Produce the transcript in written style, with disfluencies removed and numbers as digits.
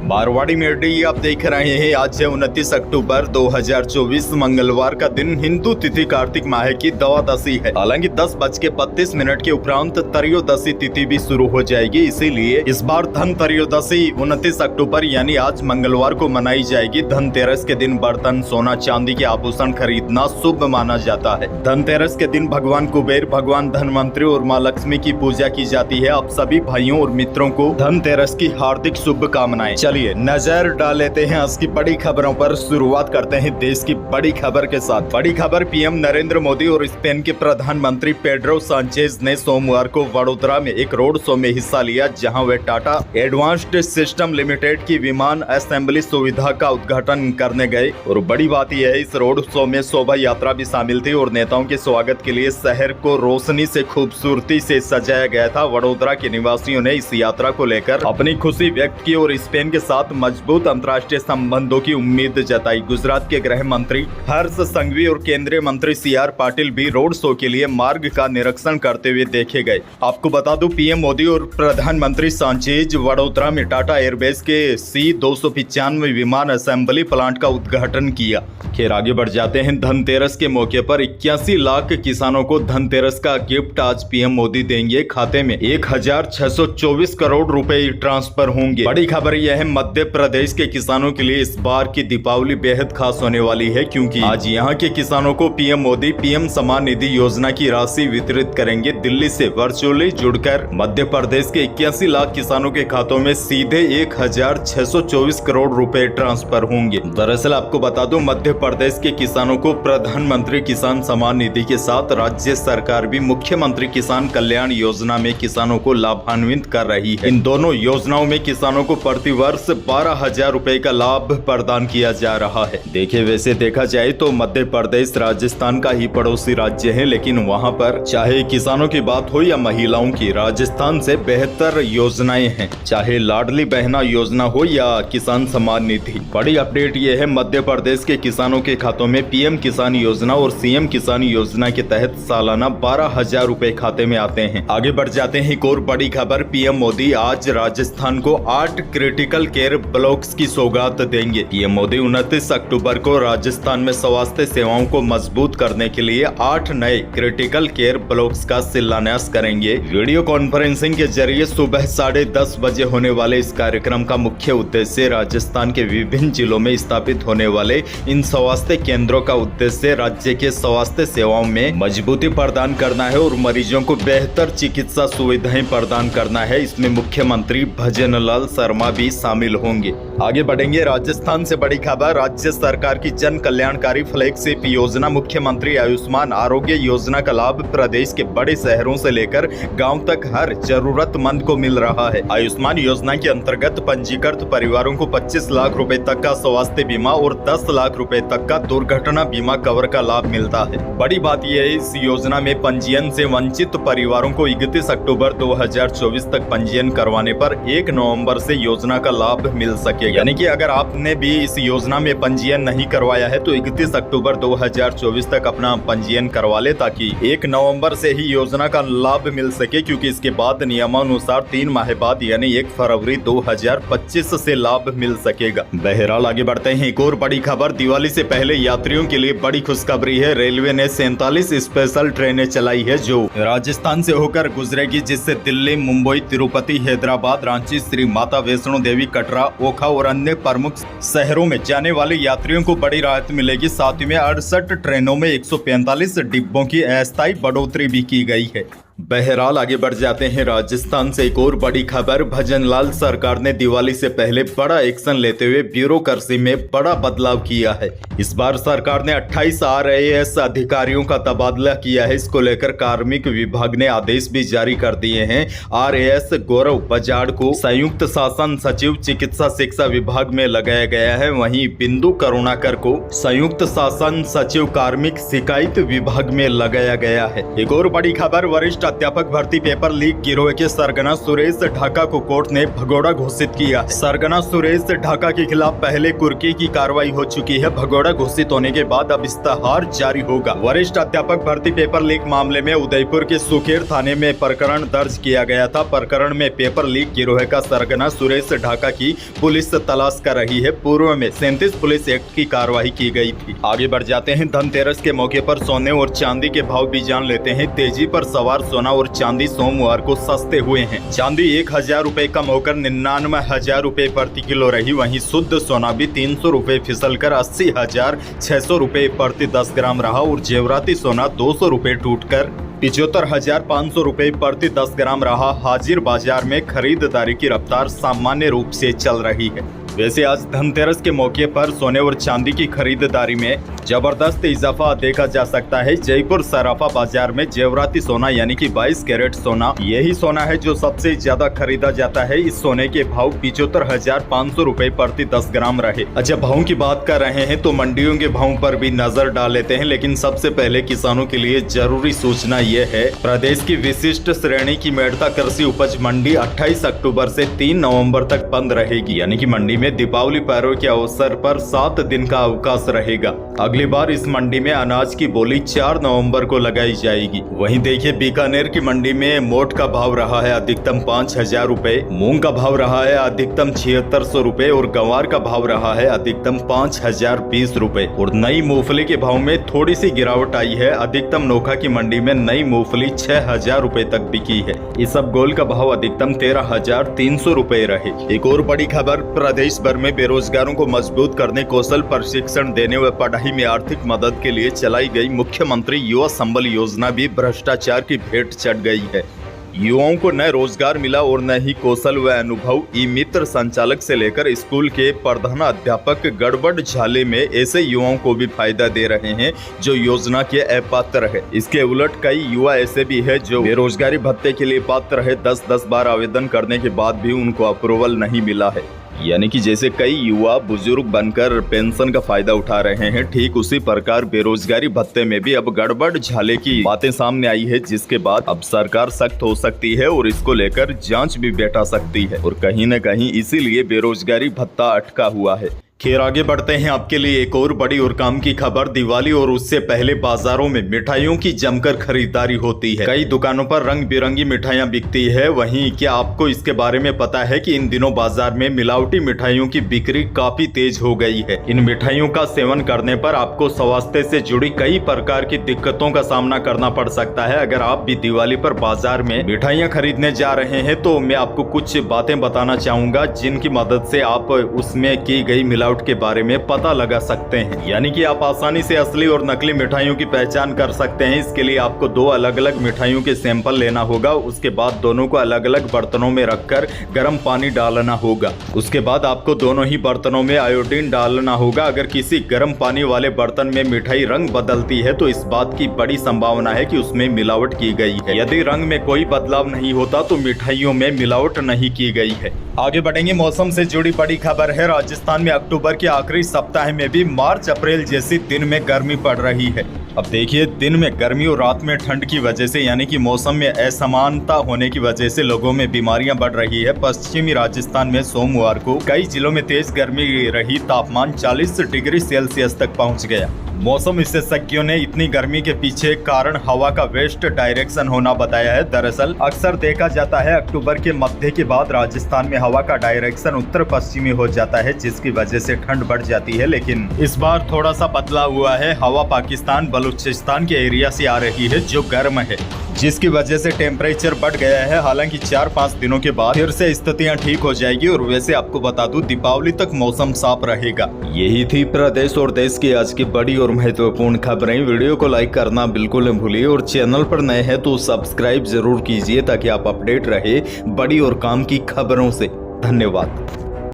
Marwari media आप देख रहे हैं। आज है 29 अक्टूबर 2024 मंगलवार का दिन। हिंदू तिथि कार्तिक माह की द्वादशी है। हालांकि 10:32 के उपरांत त्रयोदशी तिथि भी शुरू हो जाएगी, इसीलिए इस बार धन त्रयोदशी 29 अक्टूबर यानी आज मंगलवार को मनाई जाएगी। धनतेरस के दिन बर्तन, सोना चांदी के आभूषण खरीदना शुभ माना जाता है। धनतेरस के दिन भगवान कुबेर, भगवान धनवंतरी और माँ लक्ष्मी की पूजा की जाती है। आप सभी भाइयों और मित्रों को धनतेरस की हार्दिक शुभकामनाएं। चलिए नजर डाल लेते हैं आज की बड़ी खबरों पर। शुरुआत करते हैं देश की बड़ी खबर के साथ। बड़ी खबर, पीएम नरेंद्र मोदी और स्पेन के प्रधानमंत्री पेड्रो सांचेज ने सोमवार को वडोदरा में एक रोड शो में हिस्सा लिया, जहां वे टाटा एडवांस्ड सिस्टम लिमिटेड की विमान असेंबली सुविधा का उद्घाटन करने गए। और बड़ी बात यह है, इस रोड शो में शोभा यात्रा भी शामिल थी और नेताओं के स्वागत के लिए शहर को रोशनी से खूबसूरती से सजाया गया था। वडोदरा के निवासियों ने इस यात्रा को लेकर अपनी खुशी व्यक्त की और स्पेन के साथ मजबूत अंतर्राष्ट्रीय संबंधों की उम्मीद जताई। गुजरात के गृह मंत्री हर्ष संघवी और केंद्रीय मंत्री CR पाटिल भी रोड शो के लिए मार्ग का निरीक्षण करते हुए देखे गए। आपको बता दूं, पीएम मोदी और प्रधानमंत्री सांचेज वडोदरा में टाटा एयरबेस के C295 विमान असेंबली प्लांट का उद्घाटन किया। खैर आगे बढ़ जाते हैं। धनतेरस के मौके पर 81 लाख किसानों को धनतेरस का गिफ्ट आज पीएम मोदी देंगे। खाते में 1624 करोड़ रुपए ट्रांसफर होंगे। बड़ी खबर यह है, मध्य प्रदेश के किसानों के लिए इस बार की दीपावली बेहद खास होने वाली है, क्योंकि आज यहाँ के किसानों को पीएम मोदी पीएम सम्मान निधि योजना की राशि वितरित करेंगे। दिल्ली से वर्चुअली जुड़कर मध्य प्रदेश के 81 लाख किसानों के खातों में सीधे 1624 करोड़ रुपए ट्रांसफर होंगे। दरअसल आपको बता दूं, मध्य प्रदेश के किसानों को प्रधानमंत्री किसान सम्मान निधि के साथ राज्य सरकार भी मुख्यमंत्री किसान कल्याण योजना में किसानों को लाभान्वित कर रही है। इन दोनों योजनाओं में किसानों को प्रति वर्ष 12,000 रुपए का लाभ प्रदान किया जा रहा है। देखिए, वैसे देखा जाए तो मध्य प्रदेश राजस्थान का ही पड़ोसी राज्य है, लेकिन वहां पर चाहे किसानों की बात हो या महिलाओं की, राजस्थान से बेहतर योजनाएं हैं। चाहे लाडली बहना योजना हो या किसान सम्मान निधि। बड़ी अपडेट ये है, मध्य प्रदेश के किसानों के खातों में पीएम किसान योजना और सीएम किसान योजना के तहत सालाना 12,000 रुपए खाते में आते हैं। आगे बढ़ जाते हैं। एक और बड़ी खबर, पीएम मोदी आज राजस्थान को 8 क्रिटिकल केयर ब्लॉक्स की सौगात देंगे। पीएम मोदी 29 अक्टूबर को राजस्थान में स्वास्थ्य सेवाओं को मजबूत करने के लिए 8 नए क्रिटिकल केयर ब्लॉक्स का शिलान्यास करेंगे। वीडियो कॉन्फ्रेंसिंग के जरिए सुबह 10:30 बजे होने वाले इस कार्यक्रम का मुख्य उद्देश्य राजस्थान के विभिन्न जिलों में स्थापित होने वाले इन स्वास्थ्य केंद्रों का उद्देश्य राज्य के स्वास्थ्य सेवाओं में मजबूती प्रदान करना है और मरीजों को बेहतर चिकित्सा सुविधाएं प्रदान करना है। इसमें मुख्यमंत्री भजनलाल शर्मा भी शामिल होंगे। आगे बढ़ेंगे। राजस्थान से बड़ी खबर, राज्य सरकार की जन कल्याणकारी फ्लैगशिप योजना मुख्यमंत्री आयुष्मान आरोग्य योजना का लाभ प्रदेश के बड़े शहरों से लेकर गांव तक हर जरूरतमंद को मिल रहा है। आयुष्मान योजना के अंतर्गत पंजीकृत परिवारों को 25 लाख रुपए तक का स्वास्थ्य बीमा और 10 लाख रुपए तक का दुर्घटना बीमा कवर का लाभ मिलता है। बड़ी बात यह है, इस योजना में पंजीयन से वंचित परिवारों को 31 अक्टूबर 2024 तक पंजीयन करवाने पर 1 नवंबर से योजना का लाभ मिल सकेगा। यानी कि अगर आपने भी इस योजना में पंजीयन नहीं करवाया है तो 31 अक्टूबर 2024 तक अपना पंजीयन करवा ले, ताकि 1 नवंबर से ही योजना का लाभ मिल सके, क्योंकि इसके बाद नियमानुसार 3 माह बाद यानी 1 फरवरी 2025 से लाभ मिल सकेगा। बहरहाल आगे बढ़ते हैं। एक और बड़ी खबर, दिवाली से पहले यात्रियों के लिए बड़ी खुशखबरी है। रेलवे ने 47 स्पेशल ट्रेनें चलाई है जो राजस्थान से होकर गुजरेगी, जिससे दिल्ली, मुंबई, तिरुपति, हैदराबाद, रांची, श्री माता वैष्णो देवी, कटरा, ओखा और अन्य प्रमुख शहरों में जाने वाले यात्रियों को बड़ी राहत मिलेगी। साथ ही में 68 ट्रेनों में 145 डिब्बों की अस्थायी बढ़ोतरी भी की गई है। बहरहाल आगे बढ़ जाते हैं। राजस्थान से एक और बड़ी खबर, भजनलाल सरकार ने दिवाली से पहले बड़ा एक्शन लेते हुए ब्यूरोक्रेसी में बड़ा बदलाव किया है। इस बार सरकार ने 28 RAS अधिकारियों का तबादला किया है। इसको लेकर कार्मिक विभाग ने आदेश भी जारी कर दिए हैं। RAS गौरव बजाड़ को संयुक्त शासन सचिव चिकित्सा शिक्षा विभाग में लगाया गया है। वहीं बिंदु करुणाकर को संयुक्त शासन सचिव कार्मिक शिकायत विभाग में लगाया गया है। एक और बड़ी खबर, वरिष्ठ अध्यापक भर्ती पेपर लीक गिरोह के सरगना सुरेश ढाका को कोर्ट ने भगोड़ा घोषित किया है। सरगना सुरेश ढाका के खिलाफ पहले कुर्की की कार्रवाई हो चुकी है। भगोड़ा घोषित होने के बाद अब इस्तेहार जारी होगा। वरिष्ठ अध्यापक भर्ती पेपर लीक मामले में उदयपुर के सुकेर थाने में प्रकरण दर्ज किया गया था। प्रकरण में पेपर लीक गिरोह का सरगना सुरेश ढाका की पुलिस तलाश कर रही है। पूर्व में 37 पुलिस एक्ट की कार्रवाई की गई थी। आगे बढ़ जाते हैं। धनतेरस के मौके पर सोने और चांदी के भाव भी जान लेते हैं। तेजी पर सवार सोना और चांदी सोमवार को सस्ते हुए हैं। चांदी 1000 रुपए कम होकर 99,000 रुपए प्रति किलो रही। वहीं शुद्ध सोना भी 300 रुपए फिसल कर 80,600 रुपए प्रति 10 ग्राम रहा और जेवराती सोना 200 रुपए टूटकर 75,500 रुपए प्रति 10 ग्राम रहा। हाजिर बाजार में खरीदारी की रफ्तार सामान्य रूप से चल रही है। वैसे आज धनतेरस के मौके पर सोने और चांदी की खरीदारी में जबरदस्त इजाफा देखा जा सकता है। जयपुर सराफा बाजार में जेवराती सोना यानी कि 22 कैरेट सोना, यही सोना है जो सबसे ज्यादा खरीदा जाता है। इस सोने के भाव 75,500 रुपए प्रति 10 ग्राम रहे। अच्छा, भावों की बात कर रहे हैं तो मंडियों के भावों पर भी नजर डाल लेते हैं, लेकिन सबसे पहले किसानों के लिए जरूरी सूचना यह है, प्रदेश की विशिष्ट श्रेणी की मेड़ता कृषि उपज मंडी 28 अक्टूबर से 3 नवंबर तक बंद रहेगी। यानी कि मंडी में दीपावली पर्व के अवसर पर 7 दिन का अवकाश रहेगा। अगली बार इस मंडी में अनाज की बोली 4 नवंबर को लगाई जाएगी। वहीं देखिए, बीकानेर की मंडी में मोट का भाव रहा है अधिकतम 5,000 रुपए, मूंग का भाव रहा है अधिकतम 7600 रुपए और गंवार का भाव रहा है अधिकतम 5,020 रुपए। और नई मूंगफली के भाव में थोड़ी सी गिरावट आई है। अधिकतम नोखा की मंडी में नई मूंगफली 6,000 रुपए तक बिकी है। इसबगोल का भाव अधिकतम 13,300 रुपए रहे। एक और बड़ी खबर, प्रदेश भर में बेरोजगारों को मजबूत करने, कौशल प्रशिक्षण देने व पढ़ाई में आर्थिक मदद के लिए चलाई गई मुख्यमंत्री युवा संबल योजना भी भ्रष्टाचार की भेंट चढ़ गई है। युवाओं को न रोजगार मिला और न ही कौशल व अनुभव। ई मित्र संचालक से लेकर स्कूल के प्रधानाध्यापक गड़बड़ झाले में ऐसे युवाओं को भी फायदा दे रहे हैं जो योजना के अपात्र है। इसके उलट कई युवा ऐसे भी है जो बेरोजगारी भत्ते के लिए पात्र है। 10 बार आवेदन करने के बाद भी उनको अप्रूवल नहीं मिला है। यानी कि जैसे कई युवा बुजुर्ग बनकर पेंशन का फायदा उठा रहे हैं, ठीक उसी प्रकार बेरोजगारी भत्ते में भी अब गड़बड़ झाले की बातें सामने आई है, जिसके बाद अब सरकार सख्त हो सकती है और इसको लेकर जांच भी बैठा सकती है और कहीं न कहीं इसीलिए बेरोजगारी भत्ता अटका हुआ है। खैर, आगे बढ़ते हैं। आपके लिए एक और बड़ी और काम की खबर। दिवाली और उससे पहले बाजारों में मिठाइयों की जमकर खरीदारी होती है। कई दुकानों पर रंग बिरंगी मिठाइयां बिकती है। वहीं क्या आपको इसके बारे में पता है कि इन दिनों बाजार में मिलावटी मिठाइयों की बिक्री काफी तेज हो गई है। इन मिठाइयों का सेवन करने पर आपको स्वास्थ्य से जुड़ी कई प्रकार की दिक्कतों का सामना करना पड़ सकता है। अगर आप भी दिवाली पर बाजार में मिठाइयां खरीदने जा रहे हैं तो मैं आपको कुछ बातें बताना चाहूंगा, जिनकी मदद से आप उसमें की गई के बारे में पता लगा सकते हैं। यानी कि आप आसानी से असली और नकली मिठाइयों की पहचान कर सकते हैं। इसके लिए आपको 2 अलग-अलग मिठाइयों के सैंपल लेना होगा। उसके बाद दोनों को अलग-अलग बर्तनों में रखकर गर्म पानी डालना होगा। उसके बाद आपको दोनों ही बर्तनों में आयोडीन डालना होगा। अगर किसी गर्म पानी वाले बर्तन में मिठाई रंग बदलती है तो इस बात की बड़ी संभावना है कि उसमें मिलावट की गई है। यदि रंग में कोई बदलाव नहीं होता तो मिठाइयों में मिलावट नहीं की गई है। आगे बढ़ेंगे। मौसम से जुड़ी बड़ी खबर है। राजस्थान में अक्टूबर के आखिरी सप्ताह में भी मार्च अप्रैल जैसी दिन में गर्मी पड़ रही है। अब देखिए, दिन में गर्मी और रात में ठंड की वजह से यानी कि मौसम में असमानता होने की वजह से लोगों में बीमारियां बढ़ रही है। पश्चिमी राजस्थान में सोमवार को कई जिलों में तेज गर्मी रही। तापमान 40 डिग्री सेल्सियस तक पहुंच गया। मौसम विशेषज्ञों ने इतनी गर्मी के पीछे कारण हवा का वेस्ट डायरेक्शन होना बताया है। दरअसल अक्सर देखा जाता है अक्टूबर के मध्य के बाद राजस्थान में हवा का डायरेक्शन उत्तर पश्चिमी हो जाता है, जिसकी वजह से ठंड बढ़ जाती है। लेकिन इस बार थोड़ा सा बदलाव हुआ है। हवा पाकिस्तान बलूचिस्तान के एरिया से आ रही है जो गर्म है, जिसकी वजह से टेम्परेचर बढ़ गया है। हालांकि 4-5 दिनों के बाद फिर से स्थितियां ठीक हो जाएगी। और वैसे आपको बता दूं, दीपावली तक मौसम साफ रहेगा। यही थी प्रदेश और देश की आज की बड़ी और महत्वपूर्ण खबरें। वीडियो को लाइक करना बिल्कुल न भूलिए और चैनल पर नए हैं तो सब्सक्राइब जरूर कीजिए ताकि आप अपडेट रहे बड़ी और काम की खबरों से। धन्यवाद।